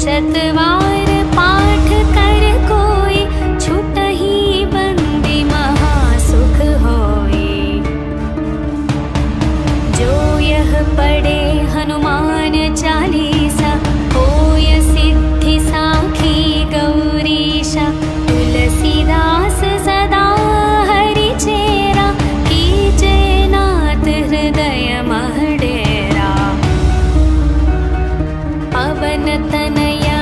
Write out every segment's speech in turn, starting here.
शतवार पाठ कर कोई, छुटहि बंदी महासुख होई। जो यह पढ़े हनुमान चालीसा, होय सिद्धि साखी गौरीशा। तुलसीदास सदा हरि चेरा, कीजे नाथ हृदय मह डेरा। पवन तनया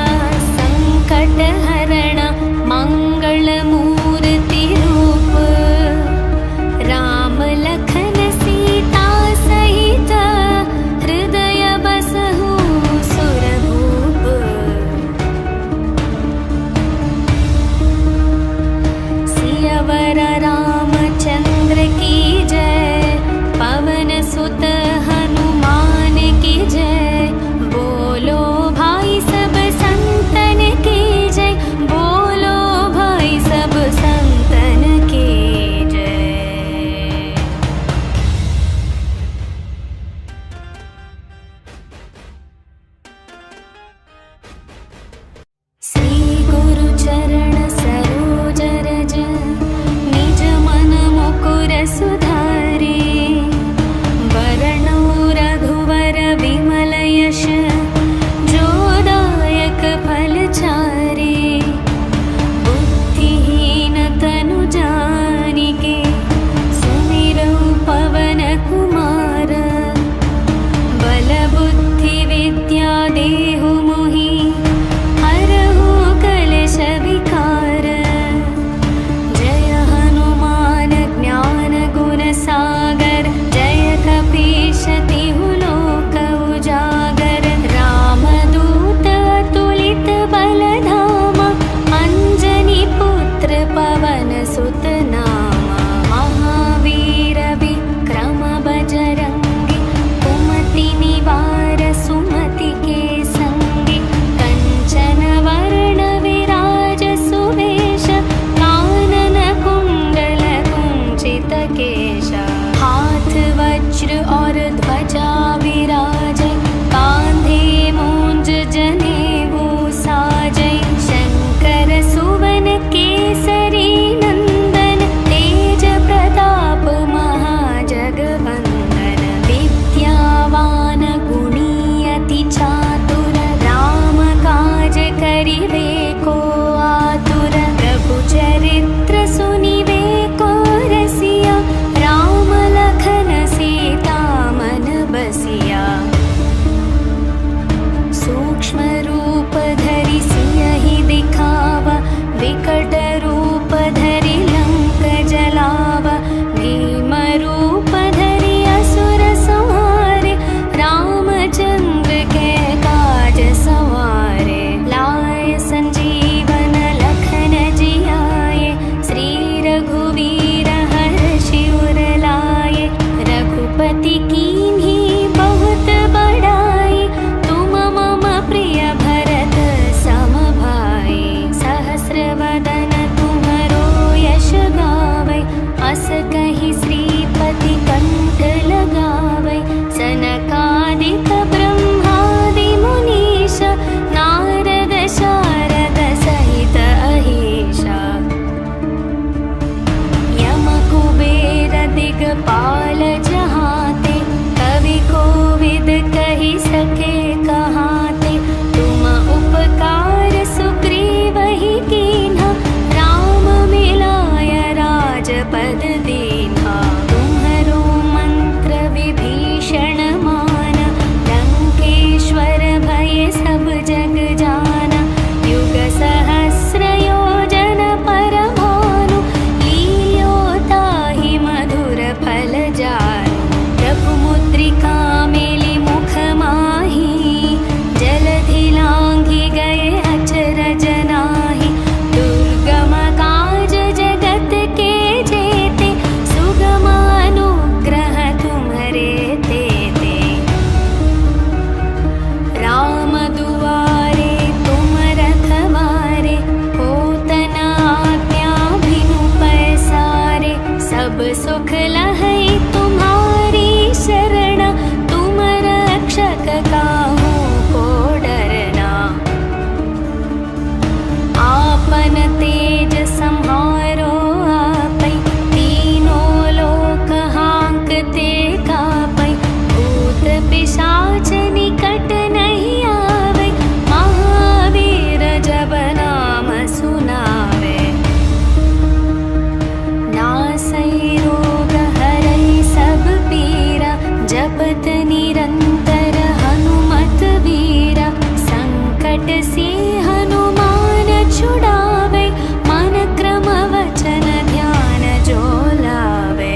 तरसी हनुमान छुड़ावे, मन क्रम वचन ध्यान जो लावे।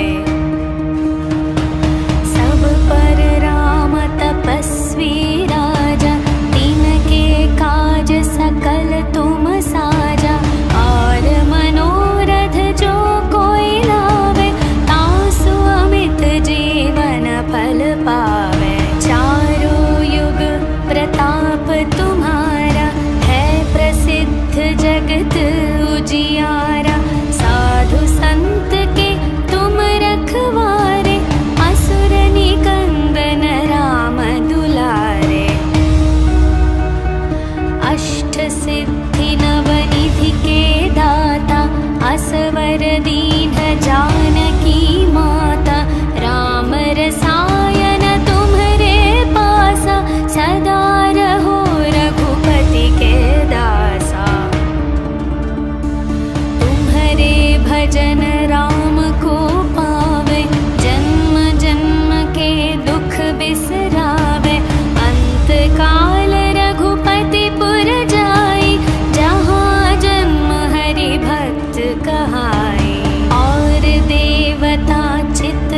सब पर राम तपस्वी राजा, तिनके काज सकल तुम साजा। और मनोरथ जो कोई लावे, तासु अमित जीवन फल पावे। चारों युग प्रताप तुम्हारा, है प्रसिद्ध जगत उजियारा। साधु संत के तुम रखवारे, असुर निकंदन राम दुलारे। अष्ट सिद्धि नवनिधि के दाता, असवर दीन जानकी माता। राम रसायन तुम्हरे पासा, सदा रहो रघुपति के दासा। तुम्हरे भजन राम को पावे, जन्म जन्म के दुख बिसरावे। अंत काल रघुपति पुर जाई, जहाँ जन्म हरि भक्त कहाई। और देवता चित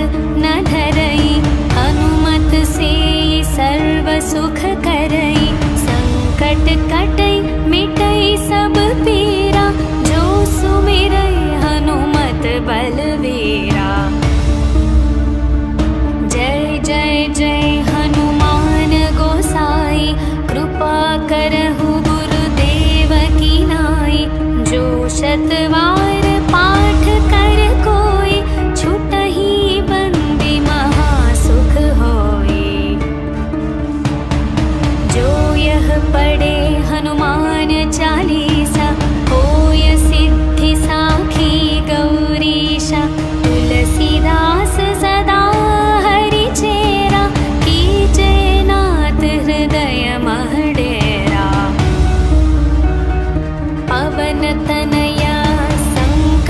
न धरई, हनुमत से सर्व सुख करई। संकट कटई मिटई सब पीरा, जो सुमिरई हनुमत बलवीरा। जय जय जय हनुमान गोसाई, कृपा करहु गुरुदेव की नाई। जो शतवार पाठ कर कोई, छुटहि बंदी महासुख होई। जो यह पढ़े हनुमान चालीसा, होय सिद्धि साखी गौरीशा। तुलसीदास सदा हरि चेरा, कीजे नाथ हृदय मह डेरा। पवन तनया संग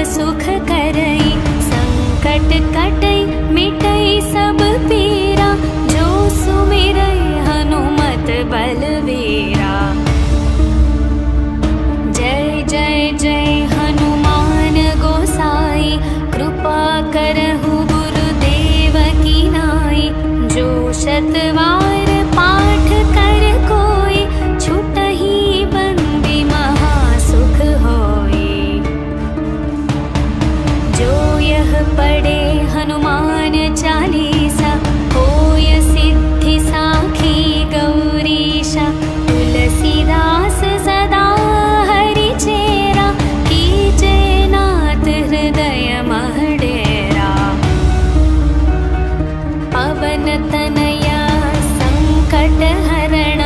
सुख करई, संकट कटई मिटई सब पीरा, जो सुमिरै हनुमत बलवीरा। जय जय जय हनुमान गोसाई, कृपा करहु गुरुदेव की नाई। जो शतवार पाठ कर कोई, छुटहि बंदी महासुख होई। जो यह पढ़े हनुमान चालीसा, होय सिद्धि साखी गौरीशा। तुलसीदास सदा हरि चेरा, कीजे नाथ हृदय मह डेरा। पवन तनया संकट हरण,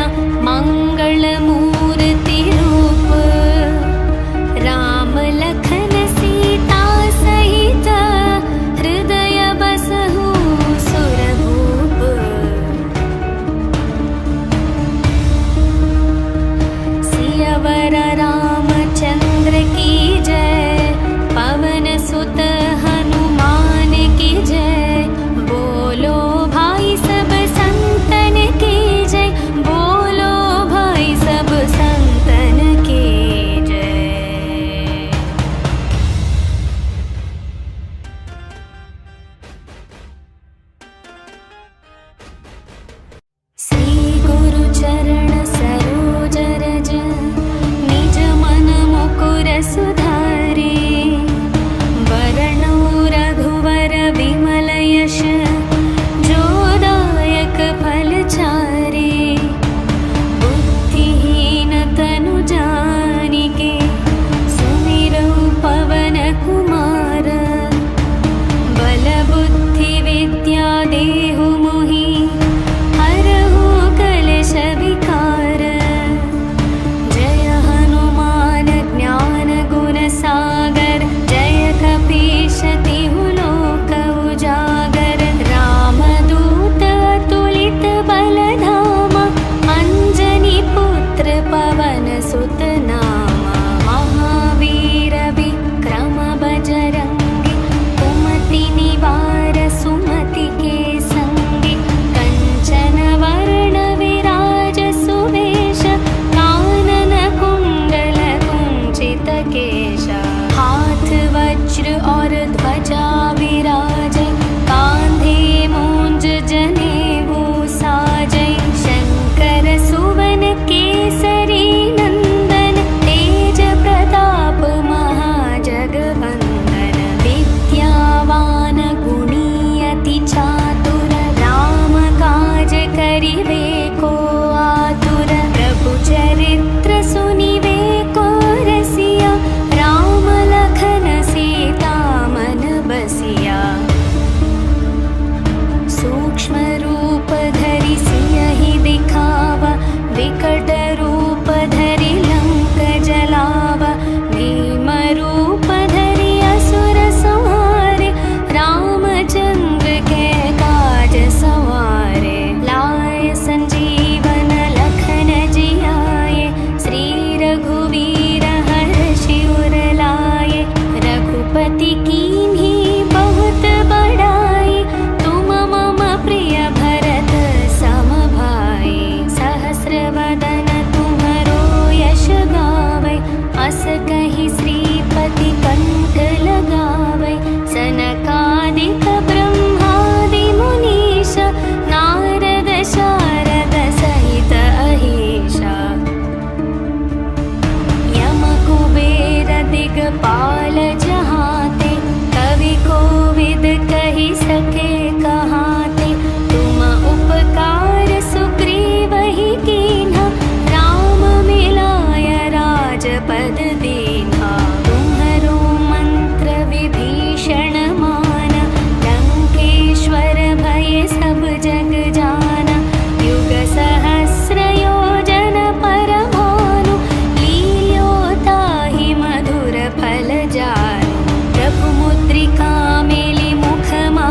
मंगल मूर्ति रूप। राम लखन सीता सहित, हृदय बसहु सुरभूप। सियावर रामचंद्र की जय, पवन सुत हनुमान की जय। बोलो भाई सब संतन की जय, बोलो भाई सब संतन की जय। श्री गुरु चरण सरोज रज, निज मन मुकुर सुधारे। वरणौ रघुवर विमल यश, जो दायक फल चारे। बुद्धिहीन तनु जानिके, सुमिरौ पवन कुमार। बल बुद्धि विद्या देहु मोहि, हरहु कलेश विकार। जय हनुमान ज्ञान गुण सागर, जय कपीश तिहु लोक उजागर। रामदूत अतुलित बल धामा, अंजनी पुत्र पवन सुत नामा। महावीर विक्रम बजरंगी, कुमति निवार सुमति के संगी। कंचन वर्ण विराज सुवेश, कानन कुंडल कुंचित केश। हाथ वज्र और ध्वजा विराजै, कांधे मूंज जनेऊ साजै। शंकर सुवन केसरी नंदन, तेज प्रताप महाजगवंदन। विद्यावान गुणी अति चातुर, राम काज करिबे को आतुर। प्रभु चरित्र सुनिबे को रसिया, राम लखन सीता मन बसिया। सूक्ष्म रूप धरि सियहि दिखावा, विकट रूप धरि लंक जलावा। भीम रूप धरि असुर संहारे, रामचंद्र के काज सवारे। लाए संजीवन लखन जियाए, श्री रघुवीर हर्षि उर लाए। रघुपति कीन्ही बहुत बड़ाई, तुम मम प्रिय भरत सम भाई। सहस्र वदन तुम्हरो यश गावै, अस कहि श्रीपति कंठ लगावै। सनकादिक ब्रह्मादि मुनीश, नारद शारद सहित अहीशा। यम कुबेर दिगपाल जहाते, कवि कोविद कहि सके कहाते। तुम उपकार सुग्रीवहि कीन्हा, राम मिलाय राजपद दीन्हा। तुम्हरो मंत्र विभीषण माना, लंकेश्वर भय सब जग जाना। युग सहस्र योजन पर भानु, लील्यो ताहि मधुर फल जानु। प्रभु मुद्रिका मेलि मुख मा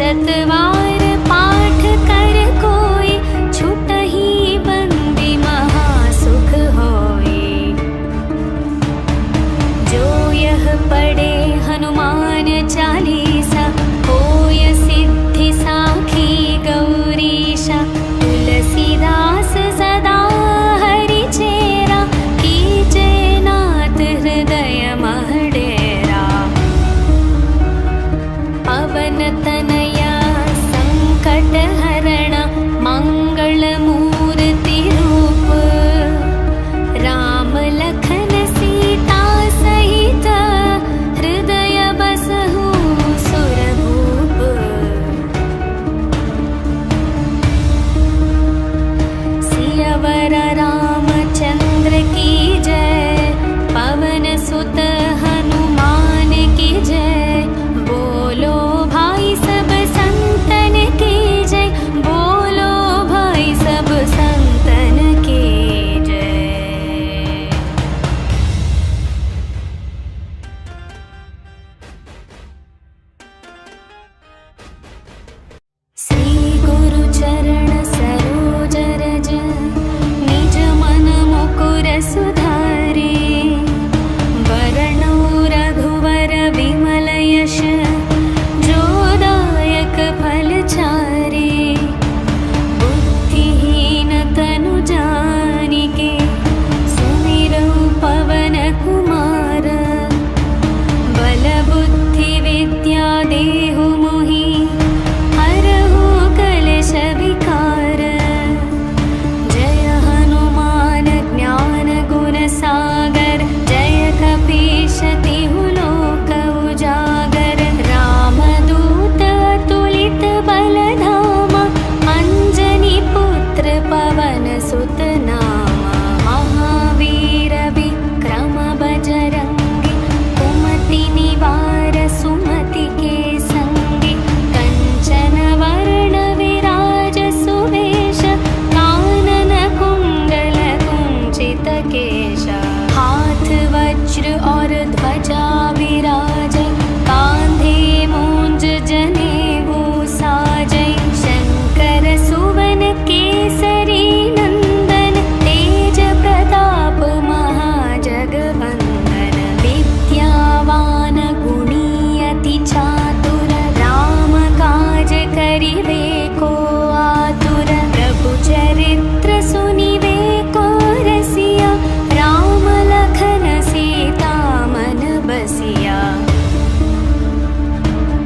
शतवार पाठ कर कोई, छुटहि बंदी महासुख होई। जो यह पढ़े हनुमान चालीसा, होय सिद्धि साखी गौरीशा। तुलसीदास सदा हरि चेरा, कीजे नाथ हृदय मह डेरा। पवन तनया संकट हरण, मंगल मूर्ति रूप। राम लखन सीता सहित, हृदय बसहु सुरभूप। सियावर रामचंद्र की जय, पवन सुत हनुमान की जय। बोलो भाई सब संतन की जय, बोलो भाई सब संतन की जय। श्री गुरु चरण सरोज रज, निज मन मुकुर सुधारे। वरणौ रघुवर विमल यश, जो दायक फल चारे। बुद्धिहीन तनु जानिके, सुमिरौ पवन कुमार। बल बुद्धि विद्या देहु मोहि, हरहु कलेश विकार। जय हनुमान ज्ञान गुण सागर, जय कपीश तिहु लोक उजागर। रामदूत अतुलित बल धामा, अंजनी पुत्र पवन सुत नामा। महावीर विक्रम बजरंगी, कुमति निवार सुमति के संगी। कंचन वर्ण विराज सुवेश, कानन कुंडल कुंचित केश। हाथ वज्र और ध्वजा विराजै, कांधे मूंज जनेऊ साजै। शंकर सुवन केसरी नंदन, तेज प्रताप महाजगवंदन। विद्यावान गुणी अति चातुर, राम काज करिवे को आतुर। प्रभु चरित्र सुनिवे को रसिया, राम लखन सीता मन बसिया।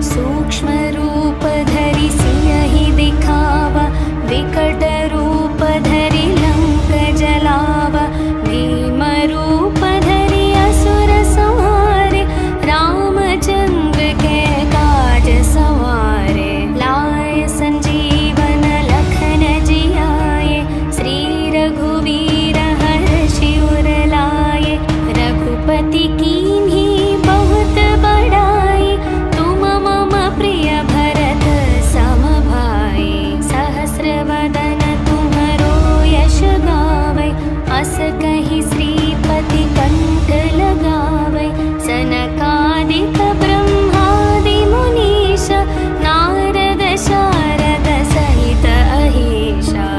सूक्ष्म रूप धरि सियहि दिखावा, विकट रूप धरि लंक जलावा। भीम रूप धरि असुर संहारे, रामचंद्र के काज सवारे। लाए संजीवन लखन जियाए, श्री रघुवीर हर्षि उर लाए। रघुपति कीन्ही बहुत बड़ाई, तुम मम प्रिय भरत सम भाई। सहस्र वदन तुम्हरो यश गावै, अस कहि श्रीपति कंठ लगावै। सनकादिक ब्रह्मादि मुनीश, नारद शारद सहित अहीशा।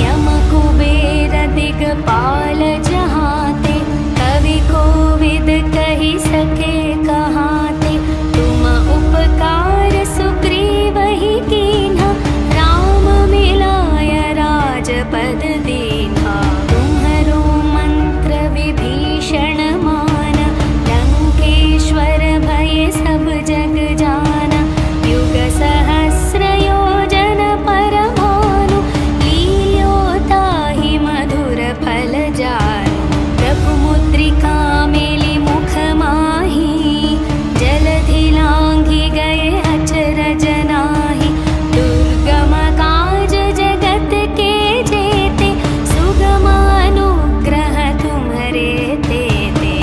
यम कुबेर दिगपाल जहाते, कवि कोविद कहि सके कहाते। तुम उपकार सुग्रीवहि कीन्हा, राम मिलाय राजपद दीन्हा। तुम्हरो मंत्र विभीषण माना, लंकेश्वर भय सब जग जाना। युग सहस्र योजन पर भानु, लील्यो ताहि मधुर फल जानु। प्रभु मुद्रिका मेलि मुख माहि, जलधि लांघि गए अचरज नाही। दुर्गम काज जगत के जेते, सुगम अनुग्रह तुम्हरे तेते।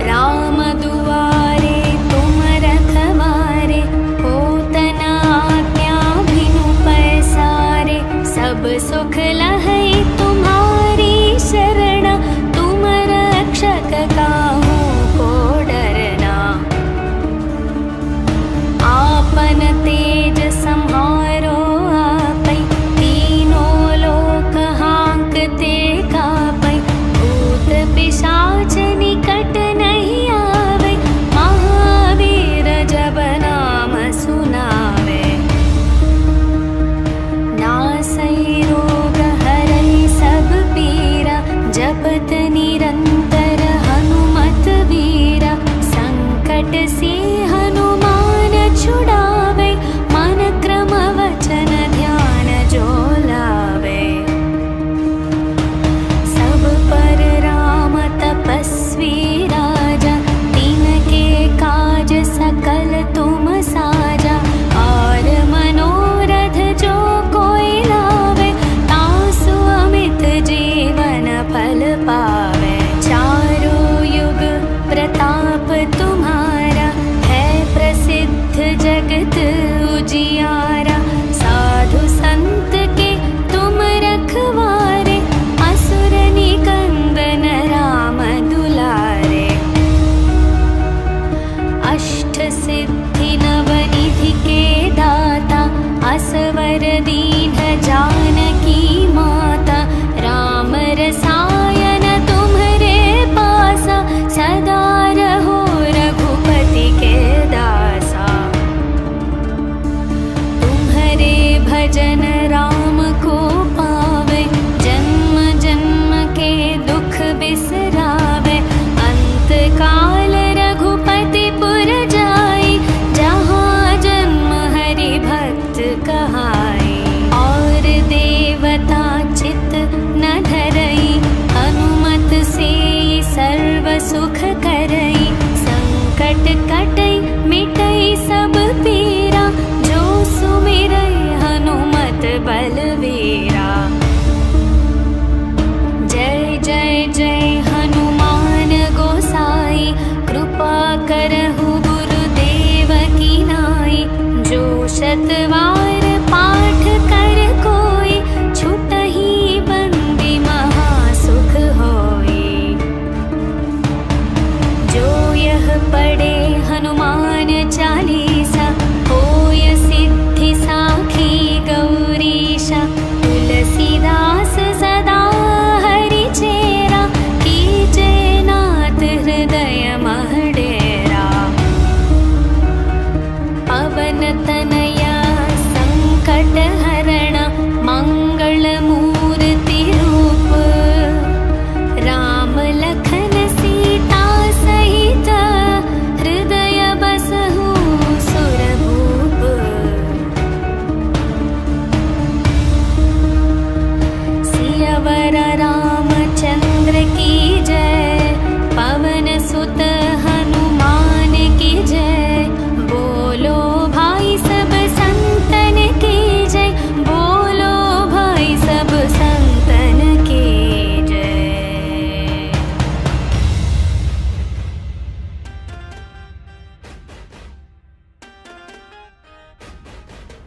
राम दुआरे तुम रखवारे, होत न आज्ञा बिनु पैसारे। सब सुख लहै तुम्हारी शरण, तुम रक्षक काहू को डरना। रोग हरै सब पीरा, जपत निरंतर हनुमत वीरा। संकट से हनुमान छुड़ावे, मन क्रम वचन ध्यान जो लावे। सब पर राम तपस्वी राजा, तिनके काज सकल तुम साजा। और मनोरथ जो कोई लावे, तासु अमित जीवन फल पावे। चारों युग प्रताप तुम्हारा, है प्रसिद्ध जगत उजियारा। साधु संत के तुम रखवारे, असुर निकंदन राम दुलारे। अष्ट सिद्धि नवनिधि के दाता, असवर दीन जानकी माता। राम रसायन तुम्हरे पासा, सदा रहो रघुपति के दासा। तुम्हरे भजन राम को पावे, जन्म जन्म के दुख बिसरावे। अंत काल रघुपति पुर जाई, जहाँ जन्म हरि भक्त कहाई। और देवता चित न धरई, हनुमत से सर्व सुख करई। संकट कटई मिटई सब पीरा, जो सुमिरई हनुमत बलवीरा। जय जय जय हनुमान गोसाई, कृपा करहु गुरुदेव की नाई। जो शतवार